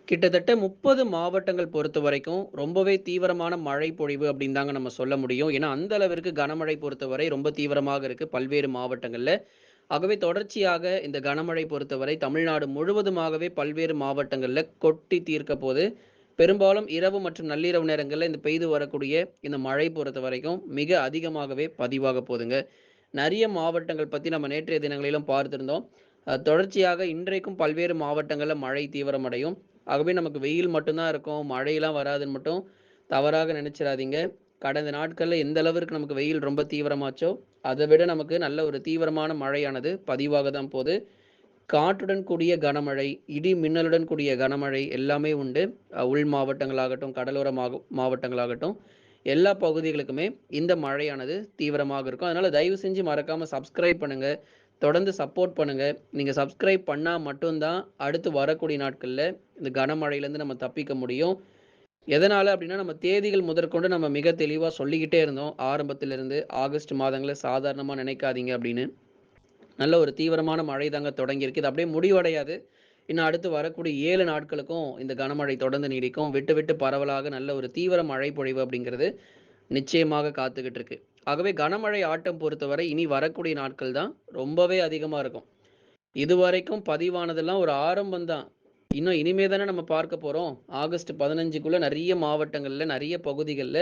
கிட்டத்தட்ட 30 மாவட்டங்கள் பொறுத்தவரைக்கும் ரொம்பவே தீவிரமான மழை பொழிவு அப்படின்னு தாங்க நம்ம சொல்ல முடியும். ஏன்னா, அந்த அளவிற்கு கனமழை பொறுத்தவரை ரொம்ப தீவிரமாக இருக்கு பல்வேறு மாவட்டங்கள்ல. ஆகவே தொடர்ச்சியாக இந்த கனமழை பொறுத்தவரை தமிழ்நாடு முழுவதுமாகவே பல்வேறு மாவட்டங்கள்ல கொட்டி தீர்க்க போது. பெரும்பாலும் இரவு மற்றும் நள்ளிரவு நேரங்கள்ல இந்த பெய்து வரக்கூடிய இந்த மழை பொறுத்தவரைக்கும் மிக அதிகமாகவே பதிவாக போதுங்க. நெறைய மாவட்டங்கள் பத்தி நம்ம நேற்றைய தினங்களிலும் பார்த்திருந்தோம். தொடர்ச்சியாக இன்றைக்கும் பல்வேறு மாவட்டங்கள்ல மழை தீவிரமடையும். ஆகவே நமக்கு வெயில் மட்டும் தான் இருக்கும். மழைலாம் வராதுன்னு மட்டும் தவறாக நினைச்சிராதீங்க. கடந்த நாட்கள்ல எந்த அளவிற்கு நமக்கு வெயில் ரொம்ப தீவிரமாச்சோ, அத விட நமக்கு நல்ல ஒரு தீவிரமான மழையானது பதிவாக தான் போது. காற்றுடன் கூடிய கனமழை, இடி மின்னலுடன் கூடிய கனமழை எல்லாமே உண்டு. உள் மாவட்டங்களாகட்டும், கடலோர மாவட்டங்களாகட்டும், எல்லா பகுதிகளுக்குமே இந்த மழையானது தீவிரமாக இருக்கும். அதனால தயவு செஞ்சு மறக்காம சப்ஸ்கிரைப் பண்ணுங்க. தொடர்ந்து சப்போர்ட் பண்ணுங்க. நீங்க சப்ஸ்கிரைப் பண்ணா மட்டும் தான் அடுத்து வரக்கூடிய நாட்கள்ல இந்த கனமழையிலேருந்து நம்ம தப்பிக்க முடியும். எதனால அப்டின்னா, நம்ம தேதிகள் முதற்கொண்டு நம்ம மிக தெளிவா சொல்லிக்கிட்டே இருந்தோம். ஆரம்பத்திலிருந்து ஆகஸ்ட் மாதங்கள சாதாரணமா நினைக்காதீங்க அப்டின்னு. நல்ல ஒரு தீவிரமான மழை தாங்க தொடங்கியிருக்கு. இது அப்படியே முடிவடையாது. இன்னும் அடுத்து வரக்கூடிய 7 நாட்களுக்கும் இந்த கனமழை தொடர்ந்து நீடிக்கும். விட்டு விட்டு பரவலாக நல்ல ஒரு தீவிர மழை பொழிவு அப்படிங்கிறது நிச்சயமாக காத்துக்கிட்டு இருக்கு. ஆகவே கனமழை ஆட்டம் பொறுத்தவரை இனி வரக்கூடிய நாட்கள் தான் ரொம்பவே அதிகமா இருக்கும். இதுவரைக்கும் பதிவானதெல்லாம் ஒரு ஆரம்பம் தான். இன்னும் இனிமே தானே நம்ம பார்க்க போறோம். ஆகஸ்ட் 15க்குள்ள நெறைய மாவட்டங்கள்ல, நெறைய பகுதிகள்ல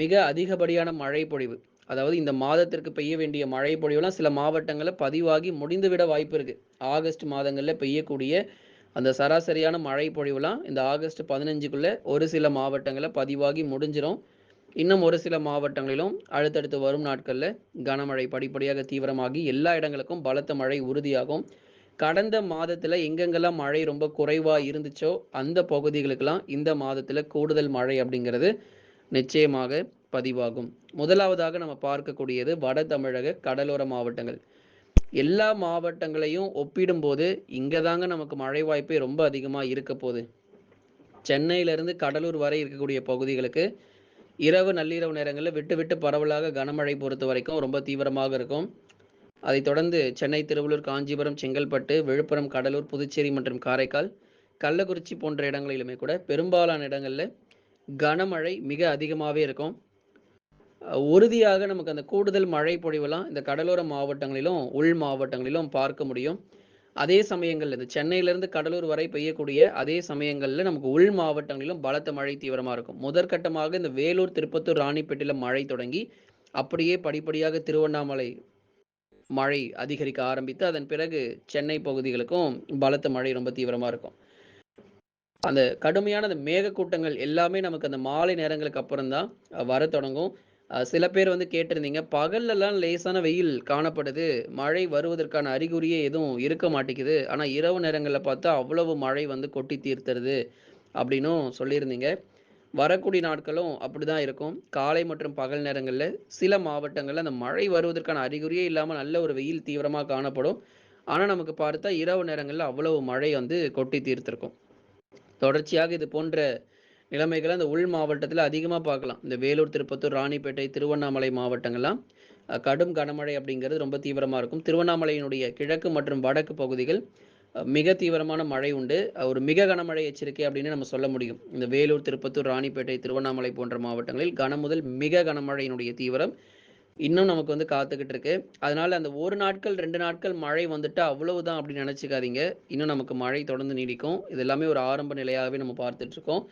மிக அதிகப்படியான மழை பொழிவு. அதாவது இந்த மாதத்திற்கு பெய்ய வேண்டிய மழை பொழிவுலாம் சில மாவட்டங்கள்ல பதிவாகி முடிந்துவிட வாய்ப்பு இருக்கு. ஆகஸ்ட் மாதங்கள்ல பெய்யக்கூடிய அந்த சராசரியான மழை பொழிவுலாம் இந்த ஆகஸ்ட் 15க்குள்ள ஒரு சில மாவட்டங்கள்ல பதிவாகி முடிஞ்சிரும். இன்னும் ஒரு சில மாவட்டங்களிலும் அடுத்தடுத்து வரும் நாட்கள்ல கனமழை படிப்படியாக தீவிரமாகி எல்லா இடங்களுக்கும் பலத்த மழை உறுதியாகும். கடந்த மாதத்துல எங்கெங்கெல்லாம் மழை ரொம்ப குறைவா இருந்துச்சோ, அந்த பகுதிகளுக்கெல்லாம் இந்த மாதத்துல கூடுதல் மழை அப்படிங்கிறது நிச்சயமாக பதிவாகும். முதலாவதாக நம்ம பார்க்கக்கூடியது வட தமிழக கடலோர மாவட்டங்கள். எல்லா மாவட்டங்களையும் ஒப்பிடும்போது இங்க தாங்க நமக்கு மழை வாய்ப்பே ரொம்ப அதிகமா இருக்க போது. சென்னையிலிருந்து கடலூர் வரை இருக்கக்கூடிய பகுதிகளுக்கு இரவு, நள்ளிரவு நேரங்கள்ல விட்டு விட்டு பரவலாக கனமழை பொறுத்தவரைக்கும் ரொம்ப தீவிரமாக இருக்கும். அதைத் தொடர்ந்து சென்னை, திருவள்ளூர், காஞ்சிபுரம், செங்கல்பட்டு, விழுப்புரம், கடலூர், புதுச்சேரி மற்றும் காரைக்கால், கள்ளக்குறிச்சி போன்ற இடங்களிலுமே கூட பெரும்பாலான இடங்கள்ல கனமழை மிக அதிகமாவே இருக்கும். உறுதியாக நமக்கு அந்த கூடுதல் மழை பொழிவெல்லாம் இந்த கடலோர மாவட்டங்களிலும், உள் மாவட்டங்களிலும் பார்க்க முடியும். அதே சமயங்கள்ல இந்த சென்னையிலிருந்து கடலூர் வரை பெய்யக்கூடிய அதே சமயங்கள்ல நமக்கு உள் மாவட்டங்களிலும் பலத்த மழை தீவிரமா இருக்கும். முதற்கட்டமாக இந்த வேலூர், திருப்பத்தூர், ராணிப்பேட்டையில மழை தொடங்கி, அப்படியே படிப்படியாக திருவண்ணாமலை மழை அதிகரிக்க ஆரம்பித்து, அதன் பிறகு சென்னை பகுதிகளுக்கும் பலத்த மழை ரொம்ப தீவிரமா இருக்கும். அந்த கடுமையான அந்த மேகக்கூட்டங்கள் எல்லாமே நமக்கு அந்த மாலை நேரங்களுக்கு அப்புறம் தான் வரத் தொடங்கும். சில பேர் வந்து கேட்டிருந்தீங்க, பகல்லலாம் லேசான வெயில் காணப்படுது. மழை வருவதற்கான அறிகுறியே எதுவும் இருக்க மாட்டேங்குது. ஆனா இரவு நேரங்கள்ல பார்த்தா அவ்வளவு மழை வந்து கொட்டி தீர்த்துருது அப்படின்னும் சொல்லியிருந்தீங்க. வரக்கூடிய நாட்களும் அப்படிதான் இருக்கும். காலை மற்றும் பகல் நேரங்கள்ல சில மாவட்டங்கள்ல அந்த மழை வருவதற்கான அறிகுறியே இல்லாம நல்ல ஒரு வெயில் தீவிரமா காணப்படும். ஆனா நமக்கு பார்த்தா இரவு நேரங்கள்ல அவ்வளவு மழை வந்து கொட்டி தீர்த்திருக்கும். தொடர்ச்சியாக இது போன்ற நிலைமைகள அந்த உள் மாவட்டத்தில அதிகமா பார்க்கலாம். இந்த வேலூர், திருப்பத்தூர், ராணிப்பேட்டை, திருவண்ணாமலை மாவட்டங்கள்லாம் கடும் கனமழை அப்படிங்கிறது ரொம்ப தீவிரமா இருக்கும். திருவண்ணாமலையினுடைய கிழக்கு மற்றும் வடக்கு பகுதிகள் மிக தீவிரமான மழை உண்டு. ஒரு மிக கனமழை எச்சரிக்கை அப்படின்னு நம்ம சொல்ல முடியும். இந்த வேலூர், திருப்பத்தூர், ராணிப்பேட்டை, திருவண்ணாமலை போன்ற மாவட்டங்களில் முதல் மிக கனமழையினுடைய தீவிரம் இன்னும் நமக்கு வந்து காத்துக்கிட்டு இருக்கு. அதனால அந்த 1 நாட்கள், 2 நாட்கள் மழை வந்துட்டா அவ்வளவுதான் அப்படின்னு நினைச்சுக்காதீங்க. இன்னும் நமக்கு மழை தொடர்ந்து நீடிக்கும். இது எல்லாமே ஒரு ஆரம்ப நிலையாகவே நம்ம பார்த்துட்டு இருக்கோம்.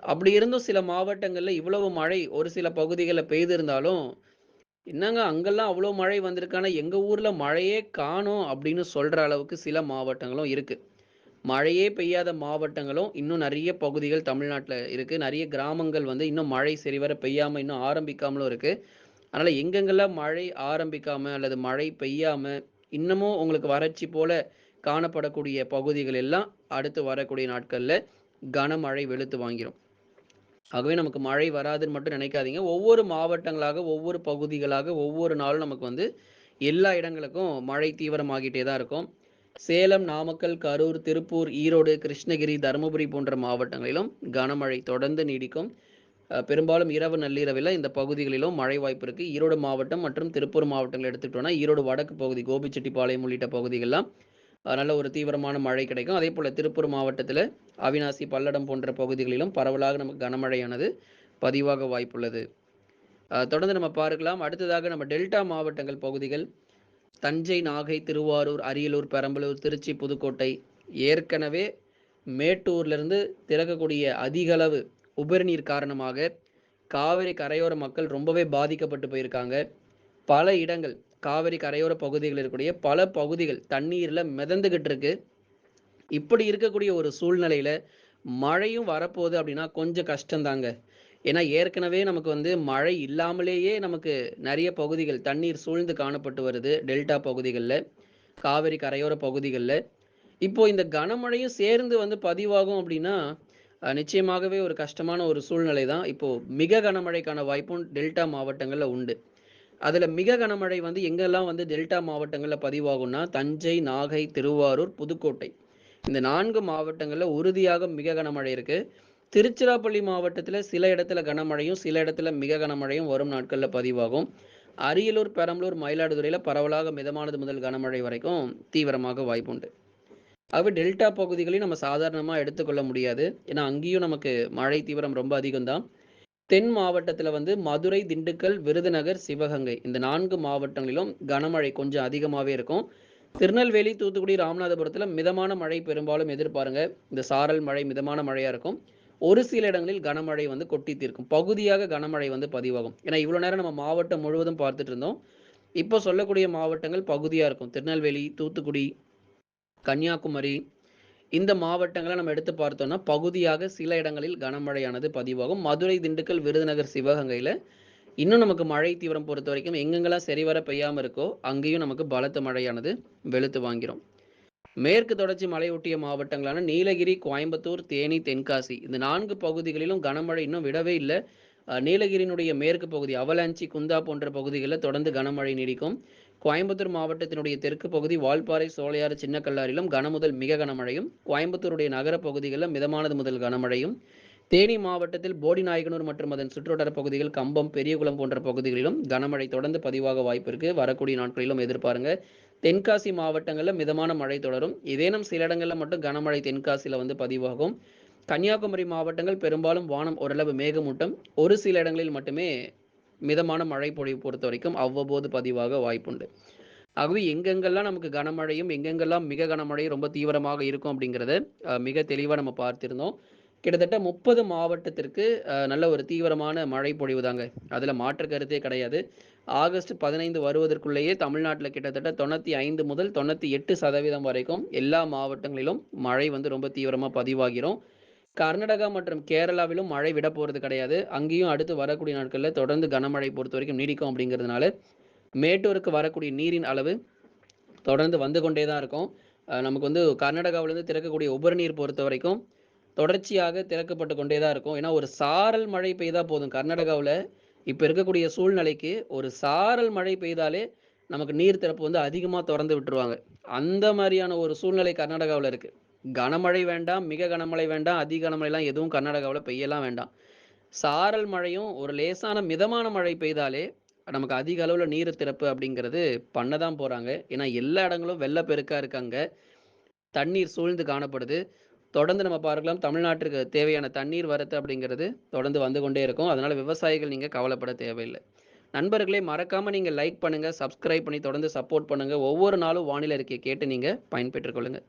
அப்படி இருந்தும் சில மாவட்டங்கள்ல இவ்வளவு மழை ஒரு சில பகுதிகள்ல பெய்திருந்தாலும், "என்னங்க அங்கெல்லாம் அவ்வளோ மழை வந்திருக்கு. ஆனா எங்க ஊர்ல மழையே காணோம்." அப்படின்னு சொல்ற அளவுக்கு சில மாவட்டங்களும் இருக்கு. மழையே பெய்யாத மாவட்டங்களும் இன்னும் நெறைய பகுதிகள் தமிழ்நாட்டுல இருக்கு. நெறைய கிராமங்கள் வந்து இன்னும் மழை சரிவர பெய்யாம இன்னும் ஆரம்பிக்காமலும் இருக்கு. அதனால எங்கெங்கெல்லாம் மழை ஆரம்பிக்காம அல்லது மழை பெய்யாம இன்னமும் உங்களுக்கு வறட்சி போல காணப்படக்கூடிய பகுதிகள் எல்லாம் அடுத்து வரக்கூடிய நாட்கள்ல கனமழை வெளுத்து வாங்கிரும். ஆகவே நமக்கு மழை வராதுன்னு மட்டும் நினைக்காதீங்க. ஒவ்வொரு மாவட்டங்களாக, ஒவ்வொரு பகுதிகளாக, ஒவ்வொரு நாளும் நமக்கு வந்து எல்லா இடங்களுக்கும் மழை தீவிரமாகிட்டே தான் இருக்கும். சேலம், நாமக்கல், கரூர், திருப்பூர், ஈரோடு, கிருஷ்ணகிரி, தருமபுரி போன்ற மாவட்டங்களிலும் கனமழை தொடர்ந்து நீடிக்கும். பெரும்பாலும் இரவு நள்ளிரவில இந்த பகுதிகளிலும் மழை வாய்ப்பு இருக்கு. ஈரோடு மாவட்டம் மற்றும் திருப்பூர் மாவட்டங்கள் எடுத்துக்கிட்டோம்னா, ஈரோடு வடக்கு பகுதி, கோபிச்செட்டிப்பாளையம் உள்ளிட்ட பகுதிகள்லாம் நல்ல ஒரு தீவிரமான மழை கிடைக்கும். அதேபோல திருப்பூர் மாவட்டத்தில அவிநாசி, பல்லடம் போன்ற பகுதிகளிலும் பரவலாக நமக்கு கனமழையானது பதிவாக வாய்ப்புள்ளது. தொடர்ந்து நம்ம பார்க்கலாம். அடுத்ததாக நம்ம டெல்டா மாவட்டங்கள் பகுதிகள் தஞ்சை, நாகை, திருவாரூர், அரியலூர், பெரம்பலூர், திருச்சி, புதுக்கோட்டை ஏற்கனவே மேட்டூர்லேருந்து திறக்கக்கூடிய அதிக அளவு உபரிநீர் காரணமாக காவிரி கரையோர மக்கள் ரொம்பவே பாதிக்கப்பட்டு போயிருக்காங்க. பல இடங்கள் காவிரி கரையோர பகுதிகளில் இருக்கக்கூடிய பல பகுதிகள் தண்ணீர்ல மிதந்துகிட்டு இருக்கு. இப்படி இருக்கக்கூடிய ஒரு சூழ்நிலையில மழையும் வரப்போகுது அப்படின்னா கொஞ்சம் கஷ்டம்தாங்க. ஏன்னா ஏற்கனவே நமக்கு வந்து மழை இல்லாமலேயே நமக்கு நிறைய பகுதிகள் தண்ணீர் சூழ்ந்து காணப்பட்டு வருது டெல்டா பகுதிகள்ல, காவிரி கரையோர பகுதிகள்ல. இப்போ இந்த கனமழையும் சேர்ந்து வந்து பதிவாகும் அப்படின்னா, நிச்சயமாகவே ஒரு கஷ்டமான ஒரு சூழ்நிலை தான். இப்போ மிக கனமழைக்கான வாய்ப்பும் டெல்டா மாவட்டங்கள்ல உண்டு. அதுல மிக கனமழை வந்து எங்கெல்லாம் வந்து டெல்டா மாவட்டங்கள்ல பதிவாகும்னா, தஞ்சை, நாகை, திருவாரூர், புதுக்கோட்டை. இந்த 4 மாவட்டங்கள்ல உறுதியாக மிக கனமழை இருக்கு. திருச்சிராப்பள்ளி மாவட்டத்துல சில இடத்துல கனமழையும், சில இடத்துல மிக கனமழையும் வரும் நாட்கள்ல பதிவாகும். அரியலூர், பெரம்பலூர், மயிலாடுதுறையில பரவலாக மிதமானது முதல் கனமழை வரைக்கும் தீவிரமாக வாய்ப்புண்டு. ஆகவே டெல்டா பகுதிகளையும் நம்ம சாதாரணமா எடுத்துக்கொள்ள முடியாது. ஏன்னா அங்கேயும் நமக்கு மழை தீவிரம் ரொம்ப அதிகம் தான். தென் மாவட்டத்துல வந்து மதுரை, திண்டுக்கல், விருதுநகர், சிவகங்கை இந்த 4 மாவட்டங்களிலும் கனமழை கொஞ்சம் அதிகமாவே இருக்கும். திருநெல்வேலி, தூத்துக்குடி, ராமநாதபுரத்துல மிதமான மழை பெரும்பாலும் எதிர்பாருங்க. இந்த சாரல் மழை மிதமான மழையா இருக்கும். ஒரு சில இடங்களில் கனமழை வந்து கொட்டி தீர்க்கும். பகுதியாக கனமழை வந்து பதிவாகும். ஏன்னா இவ்வளவு நேரம் நம்ம மாவட்டம் முழுவதும் பார்த்துட்டு இருந்தோம். இப்போ சொல்லக்கூடிய மாவட்டங்கள் பகுதியா இருக்கும். திருநெல்வேலி, தூத்துக்குடி, கன்னியாகுமரி இந்த மாவட்டங்கள நம்ம எடுத்து பார்த்தோம்னா, பகுதியாக சில இடங்களில் கனமழையானது பதிவாகும். மதுரை, திண்டுக்கல், விருதுநகர், சிவகங்கையில இன்னும் நமக்கு மழை தீவிரம் பொறுத்தவரைக்கும் எங்கெங்கெல்லாம் சரிவர பெய்யாம இருக்கோ, அங்கேயும் நமக்கு பலத்த மழையானது வெளுத்து வாங்கிரும். மேற்கு தொடர்ச்சி மலையொட்டிய மாவட்டங்களான நீலகிரி, கோயம்புத்தூர், தேனி, தென்காசி இந்த 4 பகுதிகளிலும் கனமழை இன்னும் விடவே இல்ல. நீலகிரியினுடைய மேற்கு பகுதி அவலாஞ்சி, குந்தா போன்ற பகுதிகளில் தொடர்ந்து கனமழை நீடிக்கும். கோயம்புத்தூர் மாவட்டத்தினுடைய தெற்கு பகுதி வால்பாறை, சோலையாறு, சின்னக்கல்லாரிலும் கனமுதல் மிக கனமழையும், கோயம்புத்தூருடைய நகர பகுதிகளில் மிதமானது முதல் கனமழையும், தேனி மாவட்டத்தில் போடிநாயக்கனூர் மற்றும் அதன் சுற்றுவட்டார பகுதிகள், கம்பம், பெரியகுளம் போன்ற பகுதிகளிலும் கனமழை தொடர்ந்து பதிவாக வாய்ப்பு இருக்கு. வரக்கூடிய நாட்களிலும் எதிர்பாருங்க. தென்காசி மாவட்டங்களில் மிதமான மழை தொடரும். ஏதேனும் சில இடங்களில் மட்டும் கனமழை தென்காசியில் வந்து பதிவாகும். கன்னியாகுமரி மாவட்டங்கள் பெரும்பாலும் வானம் ஓரளவு மேகமூட்டம். ஒரு சில இடங்களில் மட்டுமே மிதமான மழை பொழிவு பொறுத்த வரைக்கும் அவ்வப்போது பதிவாக வாய்ப்புண்டு. ஆகவே எங்கெங்கெல்லாம் நமக்கு கனமழையும், எங்கெங்கெல்லாம் மிக கனமழையும் ரொம்ப தீவிரமாக இருக்கும் அப்படிங்கிறத மிக தெளிவா நம்ம பார்த்திருந்தோம். கிட்டத்தட்ட 30 மாவட்டத்திற்கு நல்ல ஒரு தீவிரமான மழை பொழிவு தாங்க. அதுல மாற்று கருத்தே கிடையாது. ஆகஸ்ட் 15 வருவதற்குள்ளேயே தமிழ்நாட்டுல கிட்டத்தட்ட 95 முதல் 98% வரைக்கும் எல்லா மாவட்டங்களிலும் மழை வந்து ரொம்ப தீவிரமா பதிவாகிரும். கர்நாடகா மற்றும் கேரளாவிலும் மழை விட போறது கிடையாது. அங்கேயும் அடுத்து வரக்கூடிய நாட்கள்ல தொடர்ந்து கனமழை பொறுத்தவரைக்கும் நீடிக்கும் அப்படிங்கிறதுனால, மேட்டூருக்கு வரக்கூடிய நீரின் அளவு தொடர்ந்து வந்து கொண்டே தான் இருக்கும். நமக்கு வந்து கர்நாடகாவிலிருந்து திறக்கக்கூடிய உபரி நீர் பொறுத்தவரைக்கும் தொடர்ச்சியாக திறக்கப்பட்டு கொண்டே தான் இருக்கும். ஏன்னா, ஒரு சாரல் மழை பெய்தா போதும். கர்நாடகாவுல இப்ப இருக்கக்கூடிய சூழ்நிலைக்கு ஒரு சாரல் மழை பெய்தாலே நமக்கு நீர் திறப்பு வந்து அதிகமா தொறந்து விட்டுருவாங்க. அந்த மாரியான ஒரு சூழ்நிலை கர்நாடகாவுல இருக்கு. கனமழை வேண்டாம், மிக கனமழை வேண்டாம், அதி கனமழைலாம் எதுவும் கர்நாடகாவுல பெய்யலாம் வேண்டாம். சாரல் மழையும் ஒரு லேசான மிதமான மழை பெய்தாலே நமக்கு அதிக அளவுல நீர் திறப்பு அப்படிங்கிறது பண்ண தான் போறாங்க. ஏன்னா, எல்லா இடங்களும் வெள்ளப்பெருக்கா இருக்கு அங்க. தண்ணீர் சூழ்ந்து காணப்படுது. தொடர்ந்து நம்ம பார்க்கலாம் தமிழ்நாட்டிற்கு தேவையான தண்ணீர் வரத்து அப்படிங்கிறது தொடர்ந்து வந்து கொண்டே இருக்கும். அதனால விவசாயிகள் நீங்க கவலைப்பட தேவையில்ல. நண்பர்களே மறக்காம நீங்க லைக் பண்ணுங்க, சப்ஸ்கிரைப் பண்ணி தொடர்ந்து சப்போர்ட் பண்ணுங்க. ஒவ்வொரு நாளும் வானிலை அறிக்கையை கேட்டு நீங்க பயன்பெற்றுக் கொள்ளுங்க.